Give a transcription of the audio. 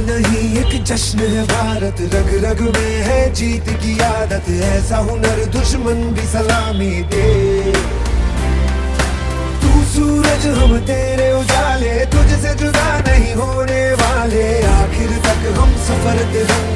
नहीं एक जश्न है भारत, रग रग में है जीत की आदत, ऐसा हुनर दुश्मन भी सलामी दे। तू सूरज हम तेरे उजाले, तुझसे जुदा नहीं होने वाले, आखिर तक हम सफर तिरंगा